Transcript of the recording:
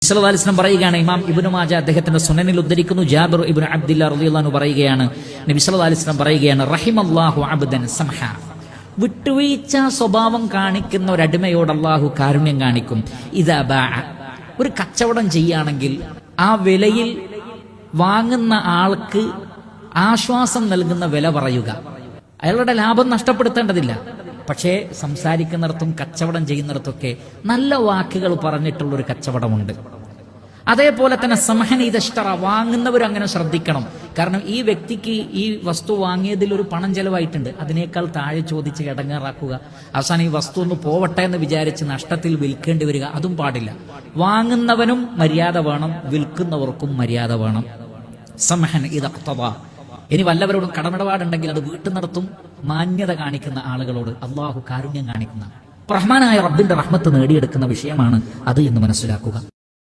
സല്ലല്ലാഹു അലൈഹി വസല്ലം പറയുകയാണ്, ഇമാം ഇബ്നു മാജ അദ്ദേഹത്തിന്റെ സുനനിൽ ഉദ്ധരിക്കുന്നു, ജാബിർ ഇബ്നു അബ്ദില്ലാഹ് റളിയല്ലാഹു അൻഹു പറയുകയാണ്, നബി സല്ലല്ലാഹു അലൈഹി വസല്ലം പറയുകയാണ്, റഹിമല്ലാഹു അബ്ദൻ സംഹ, വിട്ടുവീഴ്ച സ്വഭാവം കാണിക്കുന്ന ഒരു അടിമയോട് അല്ലാഹു കാരുണ്യം കാണിക്കും. ഇദാ ബാഅ, ഒരു കച്ചവടം ചെയ്യുകയാണെങ്കിൽ ആ വിലയിൽ വാങ്ങുന്ന ആൾക്ക് ആശ്വാസം നൽകുന്ന വില പറയുക. അയാളുടെ ലാഭം നഷ്ടപ്പെടുത്തേണ്ടതില്ല. പക്ഷേ സംസാരിക്കുന്നിടത്തും കച്ചവടം ചെയ്യുന്നിടത്തൊക്കെ നല്ല വാക്കുകൾ പറഞ്ഞിട്ടുള്ളൊരു കച്ചവടമുണ്ട്. അതേപോലെ തന്നെ സമഹന ഇദഷ്തറ, വാങ്ങുന്നവർ അങ്ങനെ ശ്രദ്ധിക്കണം. കാരണം ഈ വ്യക്തിക്ക് ഈ വസ്തു വാങ്ങിയതിൽ ഒരു പണം ചെലവായിട്ടുണ്ട്, അതിനേക്കാൾ താഴെ ചോദിച്ച് ഇടങ്ങേറാക്കുക, അവസാനം ഈ വസ്തു ഒന്ന് പോവട്ടെ എന്ന് വിചാരിച്ച് നഷ്ടത്തിൽ വിൽക്കേണ്ടി വരിക, അതും പാടില്ല. വാങ്ങുന്നവനും മര്യാദ വേണം, വിൽക്കുന്നവർക്കും മര്യാദ വേണം. സമഹൻ ഇദഖ്തബ, ഇനി വല്ലവരോടും കടമിടപാടുണ്ടെങ്കിൽ അത് വീട്ടുന്നിടത്തും മാന്യത കാണിക്കുന്ന ആളുകളോട് അള്ളാഹു കാരുണ്യം കാണിക്കുന്ന റഹ്മാനായ റബ്ബിന്റെ റഹ്മത്ത് നേടിയെടുക്കുന്ന വിഷയമാണ് അത് എന്ന് മനസ്സിലാക്കുക.